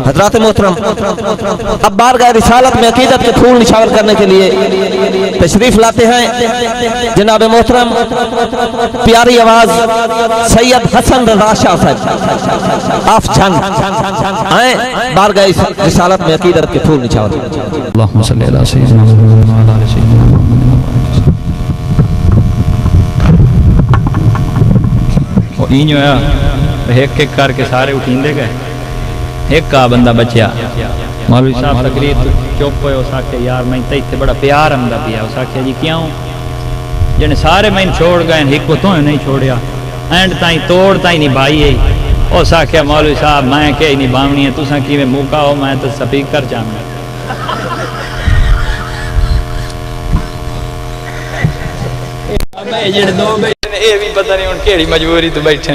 حضرات محترم، اب بارگاہ رسالت میں عقیدت کے پھول نچھاور کرنے کے لیے تشریف لاتے ہیں جناب محترم پیاری آواز سید حسن رضا شاہ صاحب آف جھنگ آئیں بارگاہ رسالت میں عقیدت کے پھول نچھاور۔ اللہم صلی اللہ سیدنا محمد وعلی آل سیدنا محمد۔ این جو ہے ایک ایک کر کے سارے اٹھین دے گئے، ایک کا بندہ بچیا مولوی صاحب تقریر چپ ہوئے، اس آکھے یار میں تے بڑا پیار ہمدا پیا، اس آکھے جی کیوں جن سارے میں چھوڑ گئے ایک کو تو نہیں چھوڑیا، اینڈ تائیں توڑ تائیں نہیں بھائی ہے، اس آکھے مولوی صاحب میں کہ نہیں باونی ہے تساں کیویں موقع ہو میں تو سپیکر چاہنا۔ جڑے دو بیٹھے نے اے بھی پتہ نہیں ہن کیڑی مجبوری تو بیٹھے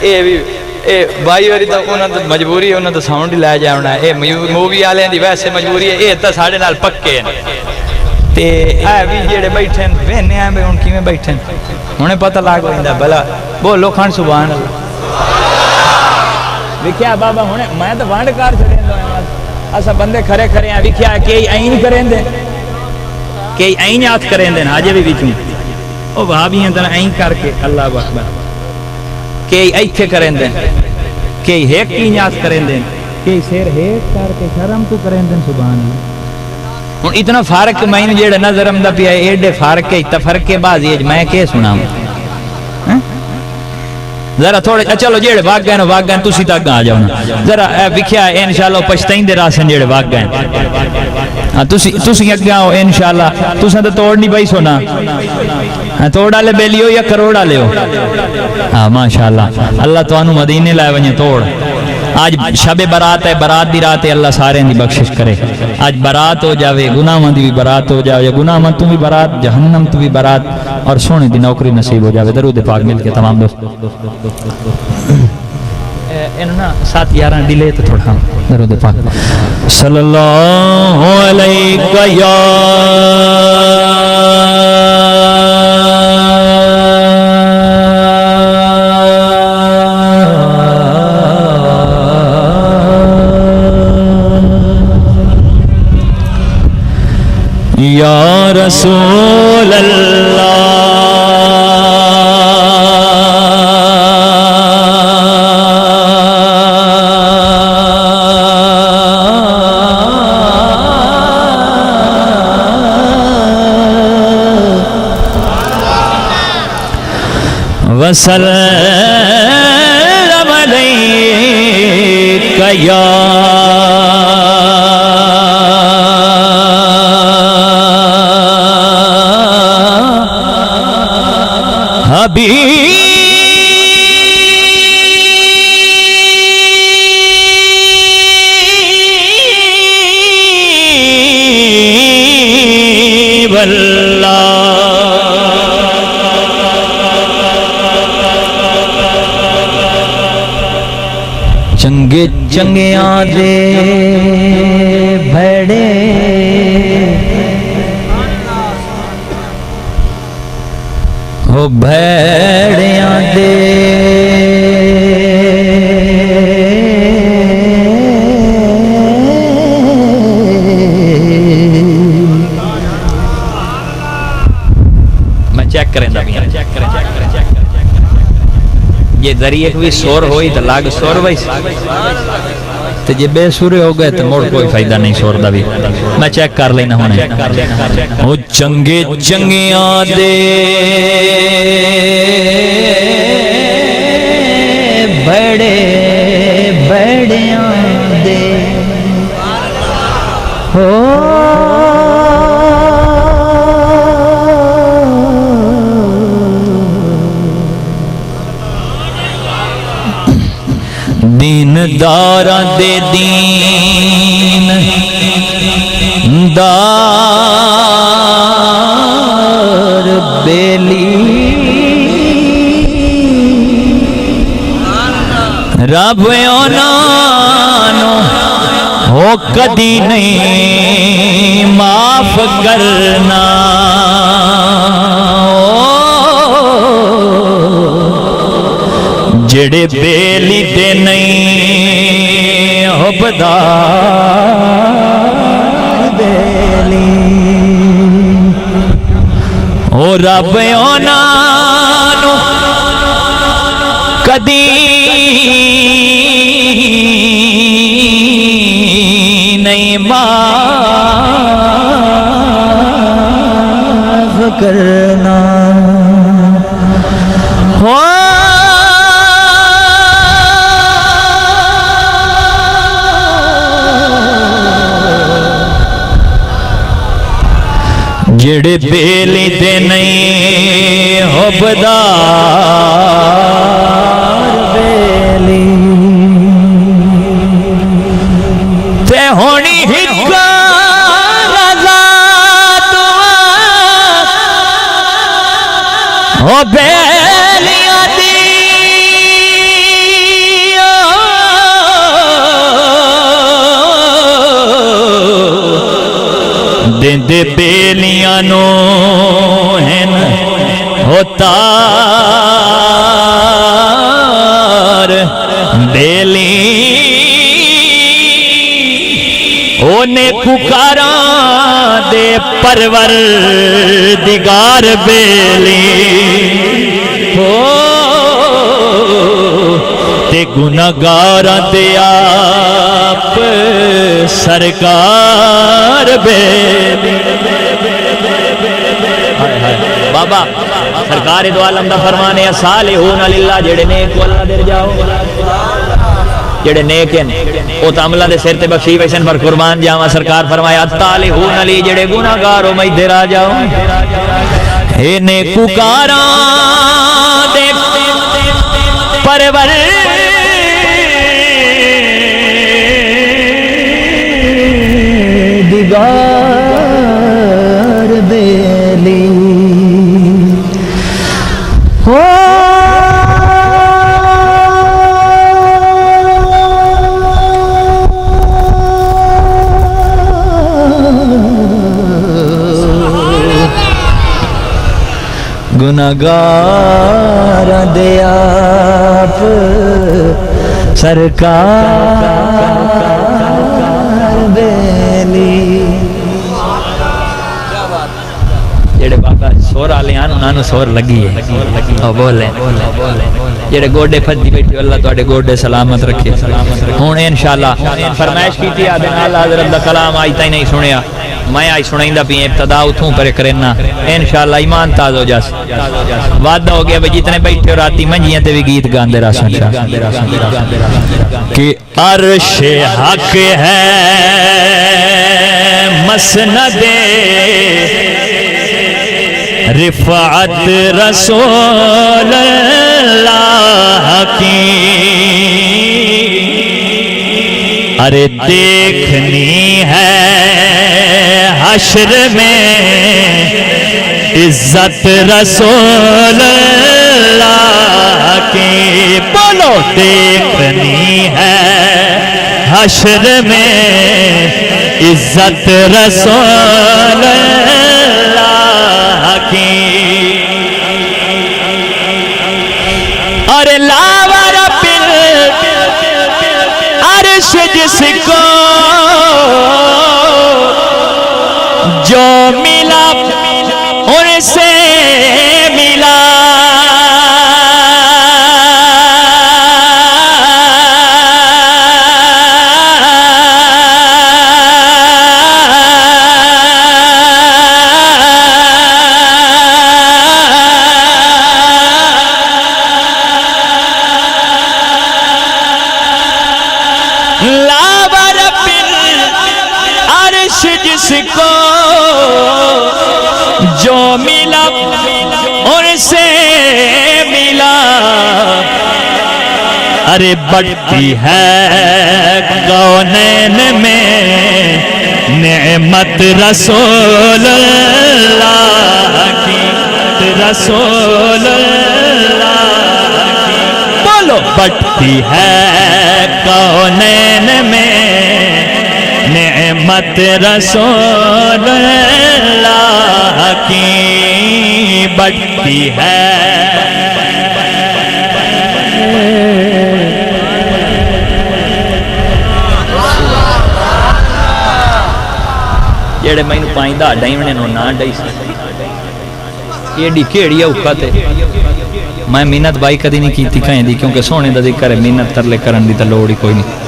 اے بھی اے بائی واری تو انہاں دی مجبوری ہے، انہاں دا ساؤنڈ ہی لے جاونا ہے، اے مووی والے دی ویسے مجبوری ہے، اے تے ساڈے نال پکے ہیں تے اے بھی جڑے بیٹھے ہیں وینے ہیں ہن کیویں بیٹھے ہیں ہن پتہ لگ ویندا بھلا بولو کھان سبحان اللہ۔ ویکھیا بابا ہن میں تے وانڈ کر چھڑیندا ہاں، اسا بندے کھڑے کھڑے ہیں، ویکھیا کہ این کریندے کہ این ہاتھ کریندے اجے بھی وچوں او بھابی ہیں تے این کر کے اللہ اکبر کہ ایتھے کریندے کہ ایک کی نیاز کریندے کہ سیر ایک کر کے شرم تو کریندے سبحان اللہ۔ ہن اتنا فرق میں جیڑا نظر آمدا پیا ایڈے فرق ہے تفرق بازی میں کہ سناواں ذرا تھوڑے چلو جیڑے بھاگ گئے تسی تک آ جاؤ نا ذرا وکھیا انشاءاللہ پچھتائندے راسن جیڑے بھاگ گئے ہاں تسی اگے آؤ انشاءاللہ تساں تے توڑ نہیں پئی سونا ہاں توڑ والے بیلی ہو یا کروڑ والے ہو ہاں ماشاءاللہ اللہ تانوں مدینے لائے ونجے توڑ۔ آج شب برات ہے، برات دی رات ہے، اللہ سارے دی بخشش کرے۔ آج برات ہو جاوے، گناہاں دی بھی برات ہو جاوے، گناہاں تو بھی برات، جہنم تو بھی برات، اور سونے دی نوکری نصیب ہو جاوے۔ درود پاک مل کے تمام دوست انہاں 7-11 ڈیلے تو تھوڑا درود پاک صلی اللہ علیہ یا یا رسول اللہ وسلم علیک یا حبیب اللہ چنگے چنگے آدھے بھڑے ہو بھڑے آدھے میں چیک کریں دا یہ ذریعے کوئی سور ہوئی تو لاگ سور ہوئی تو یہ بے سورے ہو گئے تو موڑ کوئی فائدہ نہیں سور دا بھی میں چیک کر لینا ہونے او چنگے چنگے آدھے بڑے بڑے آدھے ہو دین دارا دے دین دار بیلی رب اونانو ہو کدی نہیں معاف کرنا جڑے بیلی دے نہیں ہو حبدار بیلی او رب اونانو کدی نہیں معاف کرنا ہو جڑے بیلی دے نہیں حبدار بیلی تے ہونی ہکا رضا تو بیلی آدھی دن دے بیلیاں نو ہن ہوتار بیلی اونے پکاراں دے پروردگار بیلی تے گناہگاراں دے آپ سرکار بیلی بابا سرکار دو عالم دا فرمانے صالحون للہ جڑے نیک کو اللہ در جاؤ جڑے نیک ہیں او تعملہ دے سر تے بخشی ویسن پر قربان جاؤں سرکار فرمایا طالحون لی جڑے گناہگار ہو میں در آ جاؤ اے نیکو کاراں دے پرور دیگار بیلی گناہگار دے آپ سرکار بیلی جڑے بابا سور آلے آن انہاں نو سور لگی ہے او بولے جڑے گوڑے پھدی بیٹھے اللہ تواڈے گوڑے سلامت رکھے ہن انشاءاللہ فرمائش کیتی آ دے نال حضرت دا کلام آئی تائی نہیں سنیا میں آئی سنائندہ بھی ابتدا اتھوں پر کرنا انشاءاللہ ایمان تاز ہو جاس وعدہ ہو گیا بھئی جتنے بیٹھے اور آتی منجیاں تے بھی گیت گاندے راسوں کہ عرش حق ہے مسند رفعت رسول اللہ کی ارے دیکھنی ہے حشر میں عزت رسول اللہ کی بولو دیکھنی ہے حشر میں عزت رسول اللہ کی اور لاور پل عرش جس کو جو ملا ان سے ملا جس کو جو ملا ان سے ملا ارے بڑھتی ہے کونین میں نعمت رسول اللہ کی رسول اللہ کی بولو بڑھتی ہے کونین میں نعمت رسول اللہ کی بڑھتی ہے جڑے مینو پائندہ ڈائیونے نو نہ ڈائی سی ایڈی کیڑی اوقات ہے میں محنت بائی کدی نہیں کیتی کہیں دی کیونکہ سونے دا ذکر ہے محنت ترلے کرن دی تا لوڑ ہی کوئی نہیں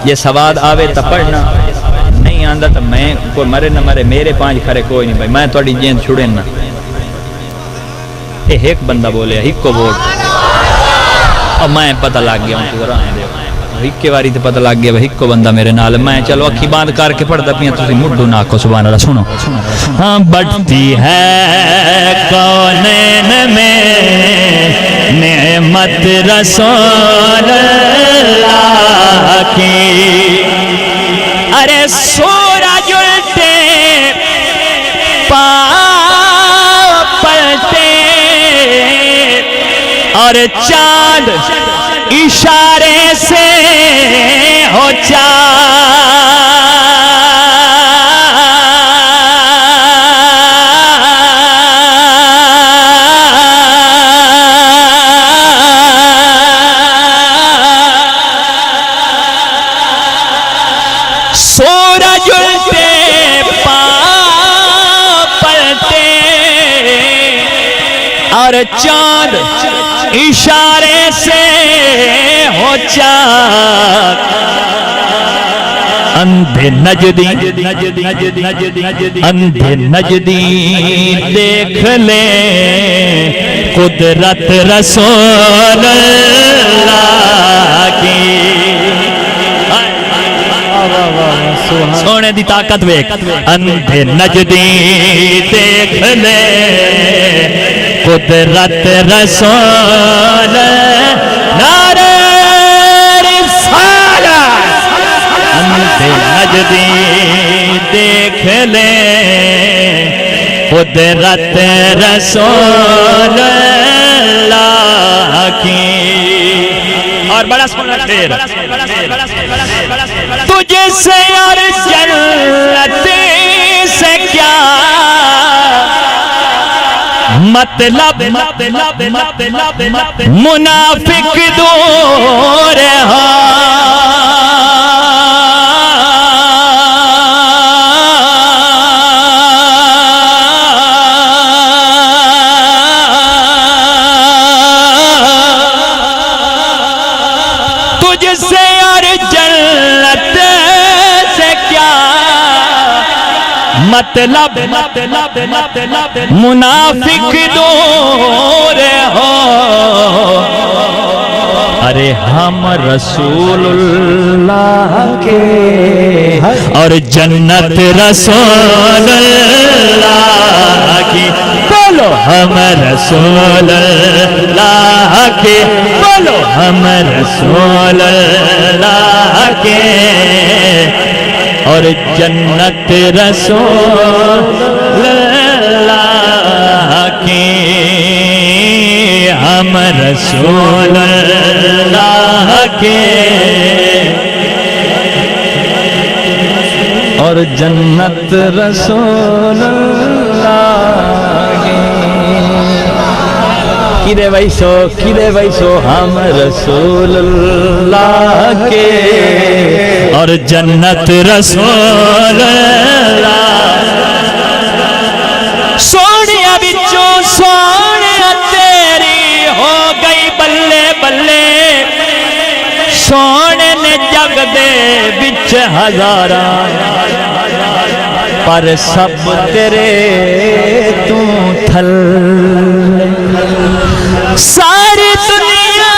یہ سواد آوے تا پڑھنا نہیں آندا تا میں کوئی مرے نہ مرے میرے پانچ کھرے کوئی نہیں بھائی میں تھوڑی جیند چھڑے نہ ایک بندہ بولے ایک کو ووٹ اور میں پتہ لگ گیا ہوں ذرا ایک کے واری تے پتہ لگ گیا ایک کو بندہ میرے نال میں چلو اکھی باندھ کر کے پڑھدا پیاں تسی مڈو نہ کو سبحان اللہ سنو ہاں بڑھتی ہے کونین میں نعمت رسول اللہ کی ارے سورج الٹے پاؤں پلٹے اور چاند اشارے سے ہو سورج الٹے پاؤں پلٹے اور چاند اشارے سے ہو چاک اندھے نجدی دیکھ لے قدرت رسول اللہ کی سونے دی طاقت ویک اندھے نجدی دیکھ لے قدرت رسول نعرہ رسالت اندھے نجدی دیکھ لے قدرت رسول اللہ کی اور بڑا سونا شعر تجھ سے اور جنت سے کیا مطلب منافق دور ہاں تجھ سے اور جنت سے کیا مطلب منافق دور ہو ارے ہم رسول اللہ کے اور جنت رسول اللہ کی بولو ہم رسول اللہ کے بولو ہم رسول اللہ کے اور جنت رسول اللہ کی ہم رسول اللہ کے اور جنت رسول اللہ کی کدے ویسو ہم رسول اللہ کے اور جنت رسول اللہ سونیا بچوں سونیا تیری ہو گئی بلے بلے سونے نے جگ دے بچ ہزاراں پر سب تیرے تو تھل ساری دنیا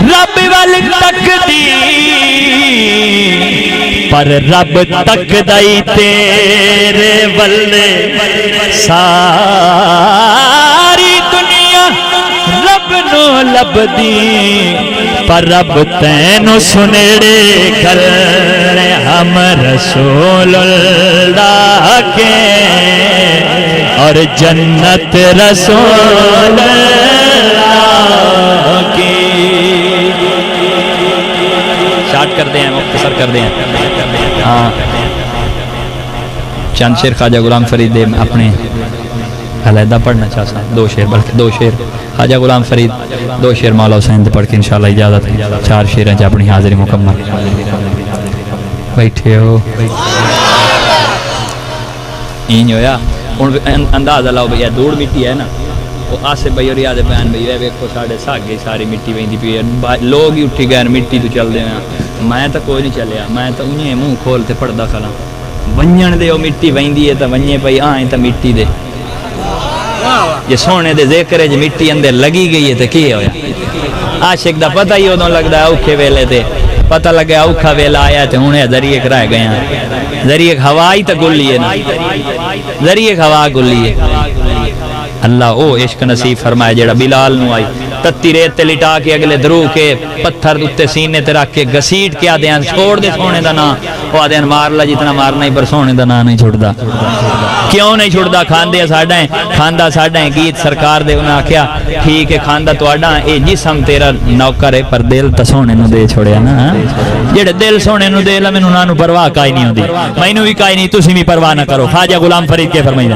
رب وال تکدی پر رب تک دائی تیرے ولے ساری دنیا رب نو لبدی پر رب تینو سنڑے کرنے ہم رسول اللہ کے اور جنت رسول اللہ کی شارٹ کر دیں مختصر کر دیں ہاں چند شعر خواجہ غلام فرید اپنے علیحدہ پڑھنا چاہتا ہوں 2 شعر بلکہ 2 شعر خواجہ غلام فرید 2 شعر مولا حسین پڑھ کے انشاءاللہ اجازت ہے 4 شعر ہیں اپنی حاضری مکمل بیٹھے ہو این ہویا ہن اندازہ لاؤ بھئی دھوڑ مٹی ہے نا وہ آسے بھائی اور یاد بیان بھئی اے ویکھو ساڈے ساگے ساری مٹی ویندی پئی لوگ ہی اٹھی گئے مٹی تو چل دے میں تو کوئی نہیں چلیا میں تو انہیں منہ کھول تے پڑھدا کھلا ونجن دے او مٹی ویندی ہے تے ونجے پئی آئیں تے مٹی دے یہ سونے دے ذکر ہے مٹی اندر لگی گئی ہے تے کی ہویا عاشق دا پتہ ہی ادوں لگدا ہے اوکھے ویلے تے پتہ لگا اوکھا ویلا آیا تے ہن ذریعے کرا گئے ہیں ذریعے ہوا ہی تے گلی ہے نا ذریعے ہوا گلی ہے اللہ او عشق نصیب فرمائے جڑا بلال نو آئی تتی ریت تے لٹا کے اگلے درو کے پتھر اتے سینے تے رکھ کے گسیٹ کے آدھے چھوڑ دے سونے دا نا وہ آدھے مار لا جتنا مارنا ہی پر سونے دا نا نہیں چھوڑدا کیوں نہیں چھوڑدا کھاندے ساڈا ہے کھاندا ساڈا ہے گیت سرکار دے انہاں آکھیا ٹھیک ہے کھاندا تواڈا اے جسم تیرا نوکر ہے پر دل تے سونے نو دے چھوڑیا نا جڑے دل سونے نو دے لا مینوں انہاں نو پرواہ کائی نہیں ہوندی مینوں بھی کائی نہیں تسی بھی پرواہ نہ کرو خواجہ غلام فرید کے فرمائیدا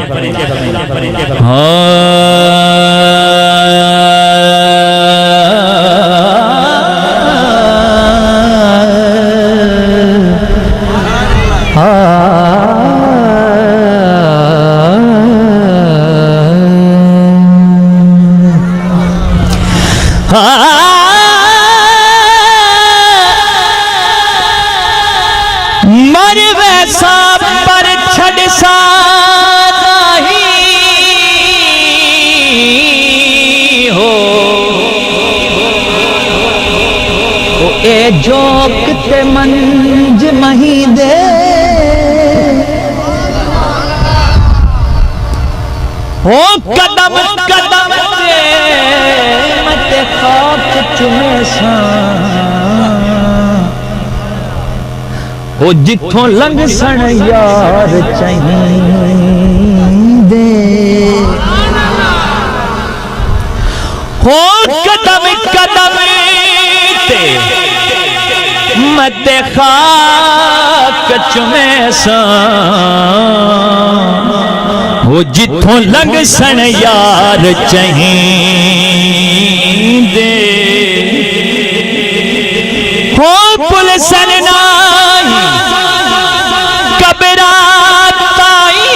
مر ویسا پر چھڑ سادا ہی ہو اے جوک تے منج مہی دے او قدم قدم تے مت خاک چومے ساں او جتھوں لنگ سن یار چاہیے دے او قدم قدم تے مت خاک چومے ساں وہ جتھوں لنگ سن یار چاہیے دے ہو پلسن نائی کبرات آئی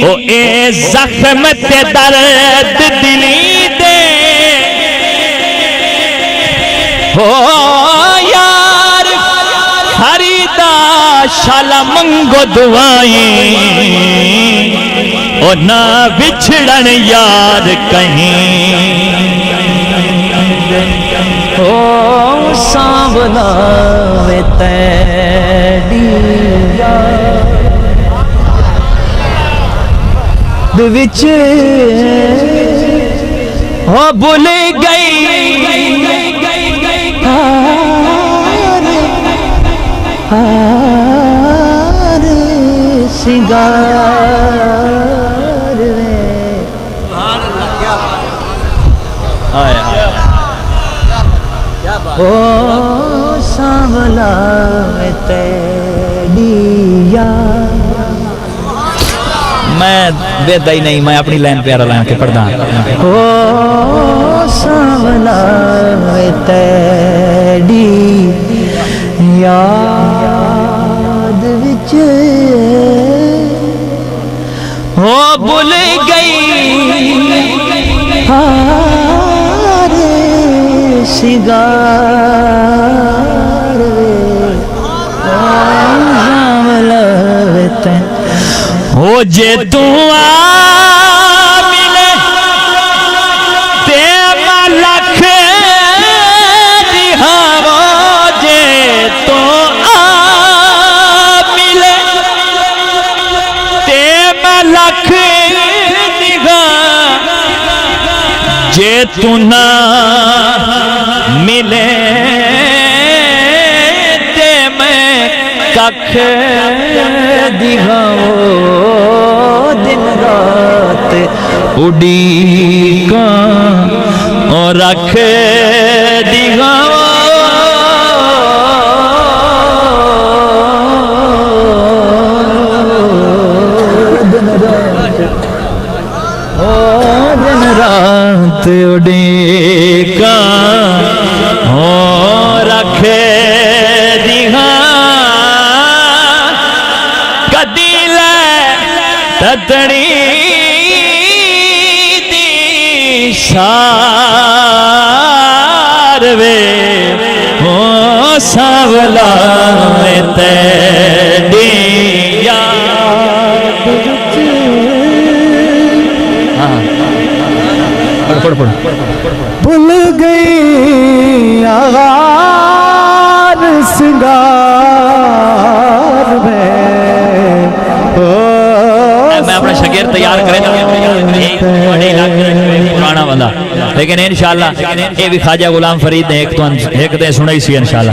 او اے زخم تے درد دلی دے ہو شالا منگو دعائیں اور نہ بچھڑن یار کہیں او سانولا وے تیری یاد وچ او بھول گئی سنگار او سانولا تیری یاد میں بے دائی نہیں میں اپنی لائن پیارا لائن کے پڑھدا او سانولا تیری یاد وچ او بھول گئی ہار سنگار او جے تو آ ملے تے ملک دہاو جے تو آ ملے تے ملک دہاو جے تو نہ ملے تے میں ککھ دہاو دن رات اڈیکاں اور رکھ دہاو دن رات اڈیکاں اور رکھ سار وے او ساولا میں تیری یاد وچ پڑھ بھول گئی آغار سنگار میں میں اپنا شگیر تیار کرے پرانا والا لیکن انشاءاللہ یہ بھی خواجہ غلام فرید نے ایک دے سنائی سی انشاءاللہ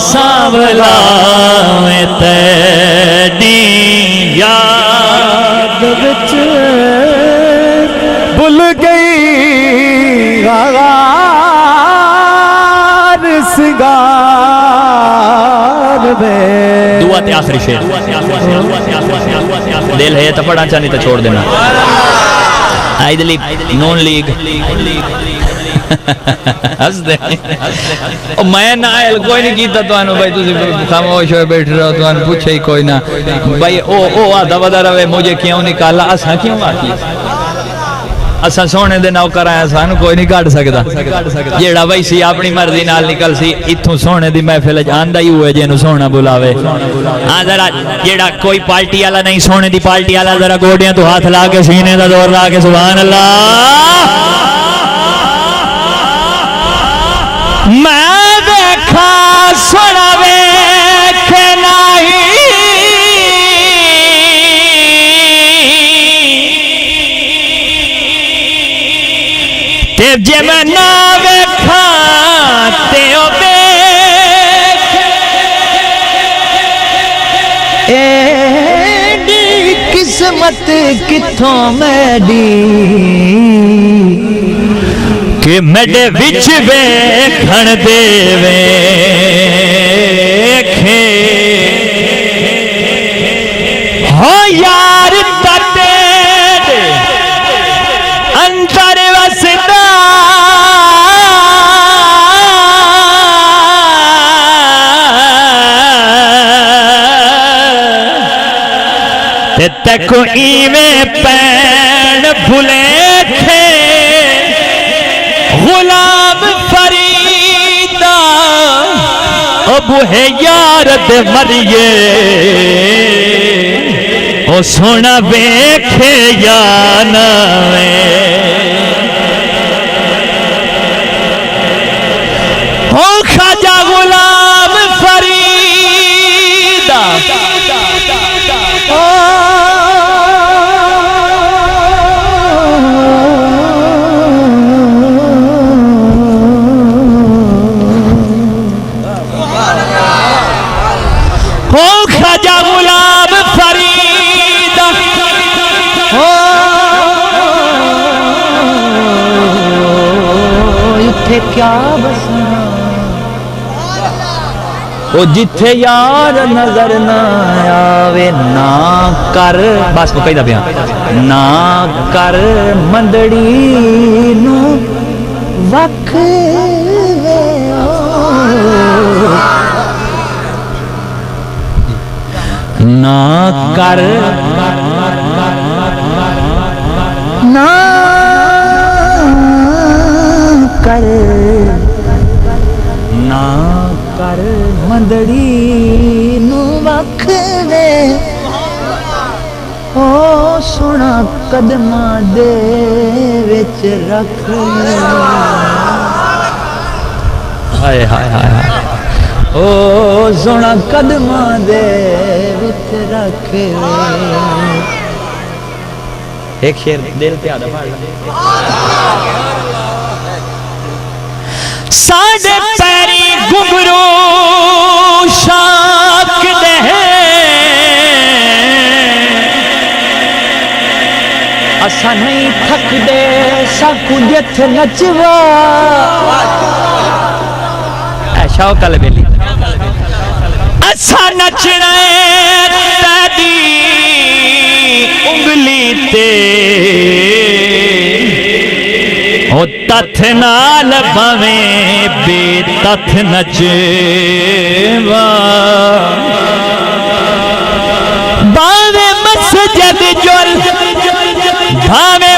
ساولا میں تیری یاد وچ بھول گئی آغار سنگار میں دعا تے آخری شیر دل ہے تو پڑھا چاہنی تو چھوڑ دینا آئید لیگ نون لیگ ہس دے میں نہ آئل کوئی نہیں کیتا تو آنو بھائی تُسی خاموش ہوئے بیٹھ رہا تو آنو پوچھے ہی کوئی نہ بھائی او آدھا ودا روے مجھے کیوں نکالا اساں کیوں آکی اساں سونے دے نوکر آیا سانو کوئی نہیں کاٹ سکتا جیڑا بھائی سی اپنی مرضی نال نکل سی اتھوں سونے دی محفل جاندا ہی ہوئے جنوں سونا بلاوے ہاں ذرا جیڑا کوئی پارٹی والا نہیں سونے دی پارٹی والا ذرا گوڈیاں تو ہاتھ لا کے سینے دا زور لا کے سبحان اللہ میں دیکھا سنا ویکھ نہیں تے جے میں نہ ویکھا تے او ویکھ ایڈی قسمت کتھوں میڈی کہ میڈے وچ ویکھن دے ویکھے ہو یار تتے اندر وسدا تے تکو ایویں پین بھلے تھے غلام فریدہ ابو ہے یارت مریے او سونا ویکھے یا نہ او خواجہ غلام فریدہ خواجہ غلام فرید اتھے کیا بسنا او جتھے یار نظر نہ آوے نہ کر بس وہ کہی دا بیان نہ کر مندڑی نو وکھ نہ کر نہ کر نہ کر مندڑی نو وکھ وے او سونا قدماں دے وچ رکھ ہائے ہائے ہائے او سونا قدماں دے وچ رکھ ایک شیر دل تے آدھا پڑھ ساڈے پیری گھنگرو شاک دے اسا نہیں تھک دے سکو جت نچوا شوق والے بیلی اسا نچنا تیری انگلی تے او تتھ نال بھویں بے تتھ نچوا باویں مسجد جل باویں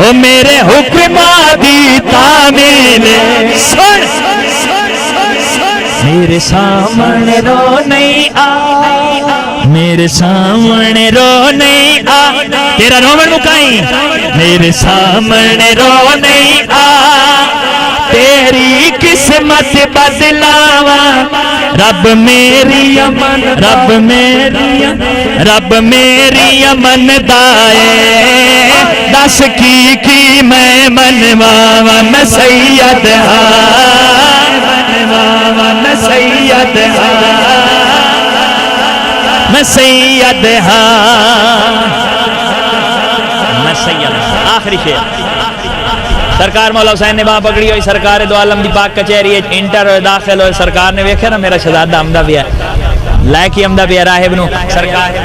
او میرے حکماں دی تعمیل سن میرے سامنے رو نہیں آ میرے سامنے رو نہیں آ تیرا رومن مکائیں میرے سامنے رو نہیں آ تیری قسمت بدلاواں رب میری امن رب میری امن دائے دس کی میں منواواں میں سید ہاں میں سید ہاں میں سید ہاں میں سید آخری شعر سرکار مولا حسین نے وہاں پکڑی ہوئی سرکار دو عالم دی پاک کچہری انٹر داخل ہوئے سرکار نے ویکھیا نا میرا شہزادہ آمدہ بھی ہے لے کے آمدہ بھی ہے راہب نو سرکار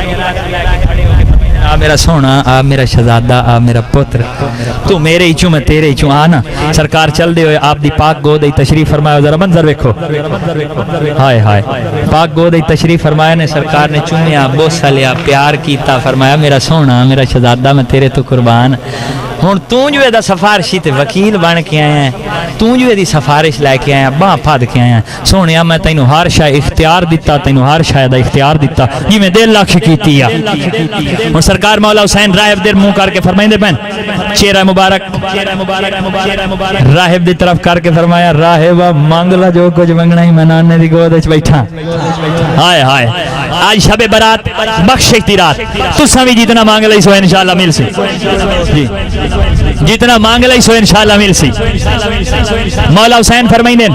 آ میرا سونا آ میرا شہزادہ آ میرا پتر تو میرے ہی چوں میں تیرے ہی چوں آنا سرکار چل دے ہوئے آپ دی پاک گود ہی تشریف فرمایا ذرا منظر ویکھو ہائے ہائے پاک گود ہی تشریف فرمایا نے سرکار نے چومیا بوسا لیا پیار کیتا فرمایا میرا سونا میرا شہزادہ میں تیرے تو قربان ہوں تجوے دا سفارشی تے وکیل بن کے آیا ہے تجوے دی سفارش لے کے آیا باں پھد کے آیا سونے میں تینوں ہر شے اختیار دیتا تینوں ہر شے دا اختیار دیتا جی میں 1.5 لاکھ کیتی ہے ہوں سرکار مولا حسین راہب دیر منہ کر کے فرمائندے پین چہرہ مبارک راہب دی طرف کر کے فرمایا راہب مانگ لا جو کچھ منگنا ہی میں نانے دی گود وچ بیٹھا ہائے ہائے آج شب برات بخشش دی رات تساں بھی جتنا مانگ لئی سو انشاءاللہ مل سی جی جتنا مانگ لئی سو انشاءاللہ مل سی مولا حسین فرمائندے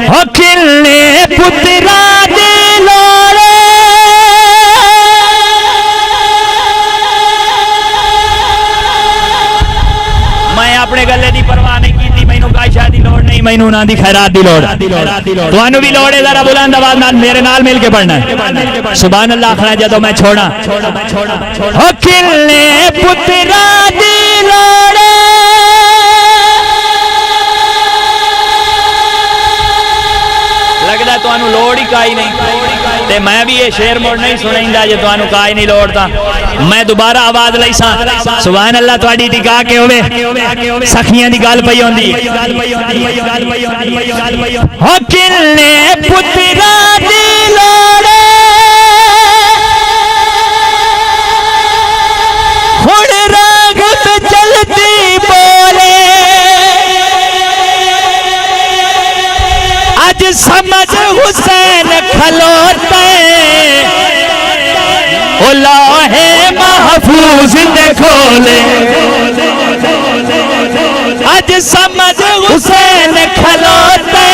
حکلے پترا دے لوڑے میں اپنے گلے دی پرواہ نہیں کیتی مینوں کائشہ دی لوڑ نہیں مینوں نہ دی خیرات دی لوڑ تانوں بھی لوڑ ہے ذرا بلند آواز نال میرے نال مل کے پڑھنا ہے سبحان اللہ آخنا جدوں میں چھوڑا حکلے پترا دی لوڑے لگدا تانوں لوڑ ہی کائی نہیں تے میں بھی یہ شعر موڑ نہیں سنائندا جے تانوں کائی نہیں لوڑتا میں دوبارہ آواز لئی ساں سبحان اللہ تواڈی ٹکا کے ہوے سخیاں دی گل پئی ہوندی حکلے پترا دی لوڑے ہن راگ تے چلتی بولے اج سمجھ حسین کھلوتے او لوحے محفوظ دے کھولے اج سمجھ حسین کھلوتے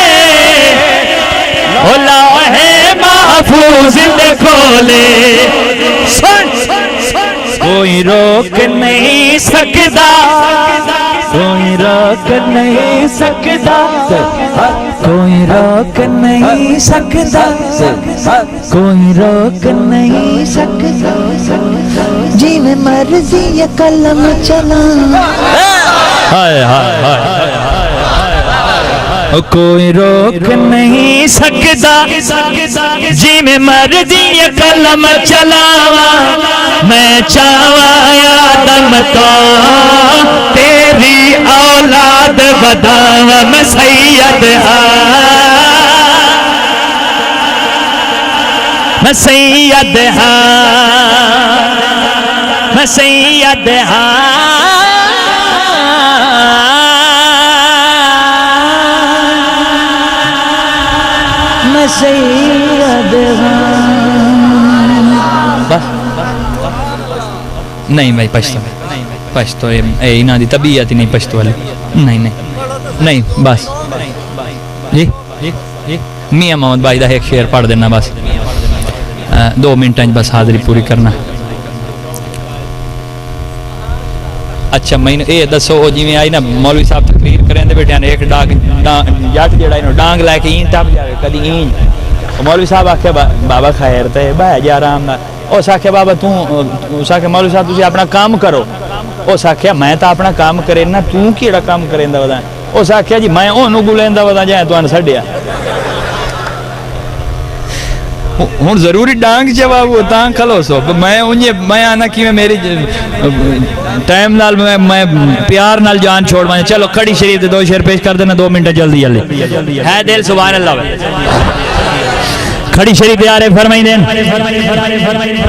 او لوحے محفوظ دے کھولے سن کوئی روک نہیں سکتا کوئی روک نہیں سکتا کوئی روک نہیں سکتا کوئی روک نہیں سکتا جی میں مرضی یہ قلم چلا ہائے ہائے ہائے کوئی روک نہیں سکتا جی میں مرضی یہ قلم چلاواں میں چاواں آدم تو تیری اولاد بداواں میں سید ہاں میں سید ہاں میں سید ہاں سید نہیں بھائی پشتو انہاں دی طبیعت ہی نہیں پشتو والی نہیں بس جی میاں محمد بھائی دا ایک شعر پڑھ دینا بس 2 منٹ بس حاضری پوری کرنا اچھا میں اے دسو جی میں آئی نا مولوی صاحب تقریر کریں دے بیٹے ایک جٹ جڑا انہوں ڈانگ لے کے این ٹپ جائے کدی این مولوی صاحب آکھے بابا خیر تے بہ جا آرام نال اس آکھے بابا اس آکھے مولوی صاحب تسی اپنا کام کرو اس آکھے میں تا اپنا کام کرے نا تو کیڑا کام کریندا ودا اس آکھے جی میں اونوں بلیندا ودا جائے تانوں چھڈیا ہوں ضروری ڈانگ جواب وہ تاں کھلو سو میں آنا کہ میری ٹائم نال میں پیار نال جان چھوڑ میں چلو کھڑی شریف دے 2 شعر پیش کر دینا 2 منٹ جلدی جلدی ہے دل سبحان اللہ کھڑی شریف پیار ہے فرمائی دین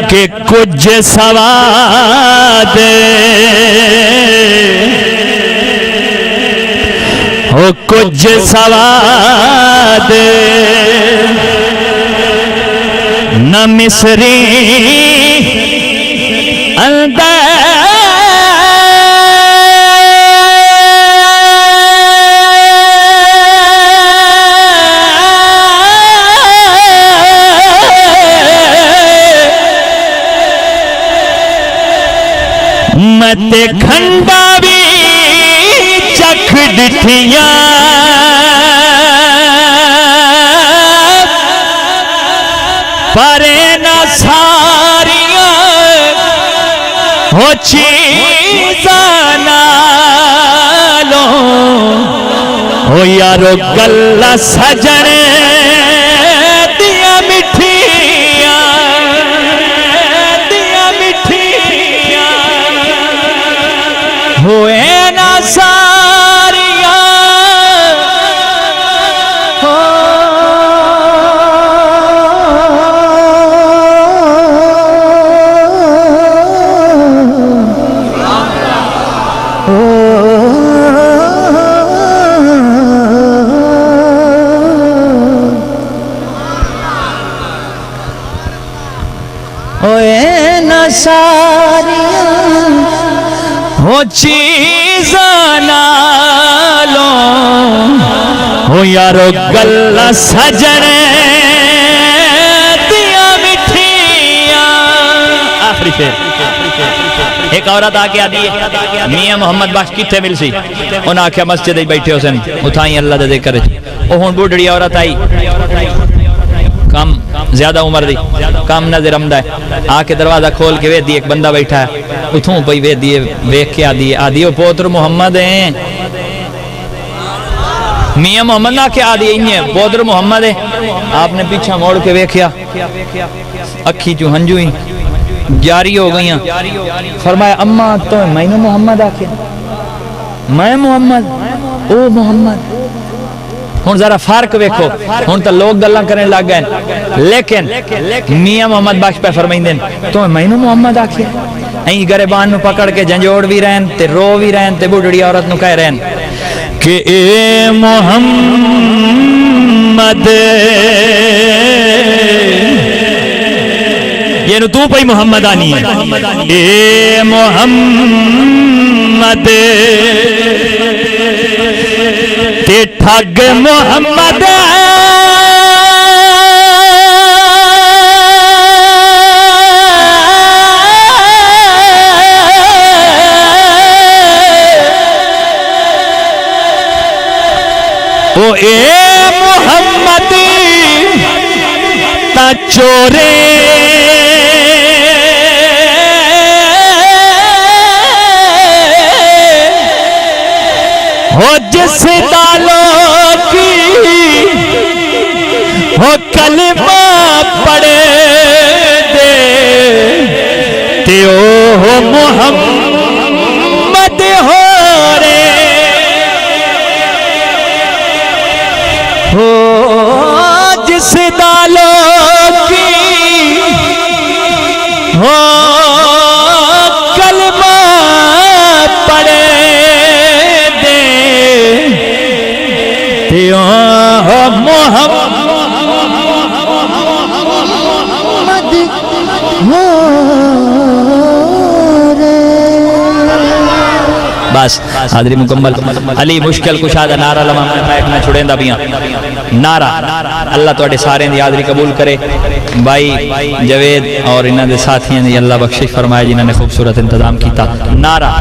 کہ کچھ سواد او کچھ سواد نہ مصری اندر مت کھنڈا بھی چکھ ڈٹھیاں پرے نہ ساریاں ہو چیزاں نالوں ہو یارو گلہ سجن دیا مٹھیاں ہوئے نہ ساریاں ہوئے نہ ساریاں ہو چیزاں نالوں ہو یارو گلہ سجن دیا مٹھیاں آخری شعر ایک عورت آکے آدھی ہے میاں محمد بخش کتے مل سی انہاں آکھیا مسجد بیٹھے ہو سن اتھائیں اللہ دے ذکر او ہن بوڑھڑی عورت آئی کم زیادہ عمر دی کم نظر آمدہ ہے آکے دروازہ کھول کے ویدی ایک بندہ بیٹھا ہے اتھوں پئی ویدی ویکھ کے آدھی او پوتر محمد ہیں میاں محمد نہ کہ آدھی انہیں پوتر محمد ہے آپ نے پیچھا موڑ کے ویکھیا اکھی چو ہنجویں جاری ہو گئیاں فرمایا اماں تو میں نے محمد آکے میں محمد او محمد ہون ذرا فرق ویکھو ہون تو لوگ گلاں کرنے لگ گئے لیکن میاں محمد بخش پہ فرمائیں دین تو میں نے محمد آکے این گریبان نو پکڑ کے جنجوڑ بھی رہن تے رو بھی رہن تے بوڑھڑی عورت نو کہہ رہن کہ اے محمد یہ نو تو پئی محمد آنی ہے اے محمد تے ٹھگ محمد او اے محمد تا چورے ہو جس دالوں کی ہو کلمہ پڑے دے تیو ہو محمد ہو رے ہو جس دالوں کی ہو کلمہ پڑے بس حاضری مکمل علی مشکل کشادہ نعرہ لما میں نہ چھڑیں دا بیاں نعرہ اللہ توڑے سارے دی حاضری قبول کرے بھائی جوید اور انہاں دے ساتھیاں دی اللہ بخشش فرمائے جنہاں نے خوبصورت انتظام کیتا نعرہ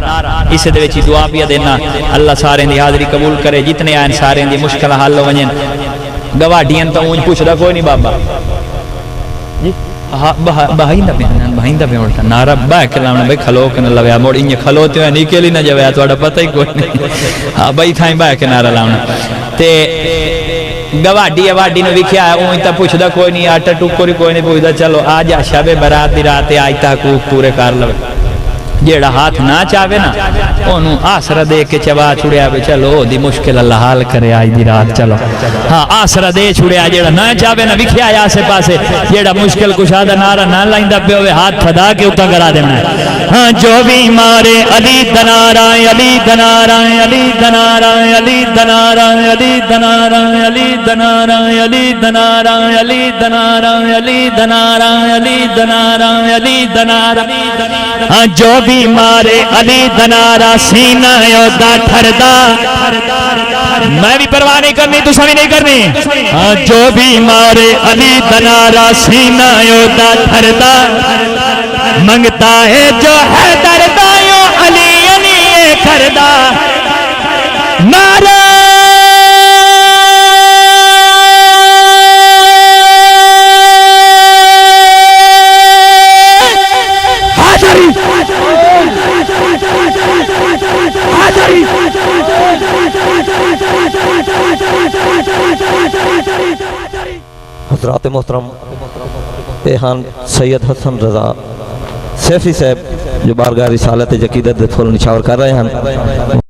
اسے دے وچ دعا پیا دینا اللہ سارے دی حاضری قبول کرے جتنے آئیں سارے دی مشکل حل ونجن گواڈیاں تو اونج پوچھدا کوئی نہیں بابا جی بہائندہ پہ موڑتا نعرہ بھائی کلامنا بھائی کھلو کے نہ لویا موڑ انہیں کھلوتے ہیں نیکیلی نہ جویا تو اڑا پتہ ہی کوئی نہیں ہاں بھائی تھائیں بھائی کے نعرہ لاؤنا تے گواڈی اواڈی نے وکھیا ہے اوہی تا پوچھدا کوئی نہیں آٹا ٹکر کوئی نہیں پوچھدا چلو آج شب برات دی رات آج تک حقوق پورے کر لو جیڑا ہاتھ نہ چاہے نا انہوں آسرا دے کے چبا چھڑیا بے چلو دی مشکل اللہ حال کرے آج دی رات چلو ہاں آسرا دے چھڑیا جیڑا نہ چاہے نا وکھیا ہے آسے پاسے جیڑا مشکل کشادہ نارا نہ لائندہ پہ ہوئے ہاتھ پھدا کے اتنا کرا دینا ہے ہاں جو بھی مارے علی دنارا علی دنارا علی دنارا علی دنارا علی دنارا علی دنارا علی دنارا علی دنارا علی دنارا علی دنارا علی دنارا ہاں جو بھی مارے علی دنارا سینہ یودا ٹھردا میں بھی پرواہ نہیں کرنی تو سبھی نہیں کرنی ہاں جو بھی مارے علی دنارا سینہ یودا ٹھردا منگتا ہے جو ہے دردایوں علی علی کردہ نعرہ حاضری حاضری حضرات محترم پیہان سید حسن رضا سیفی صاحب جو بارگاہ رسالت عقیدت پھول نشاور کر رہے ہیں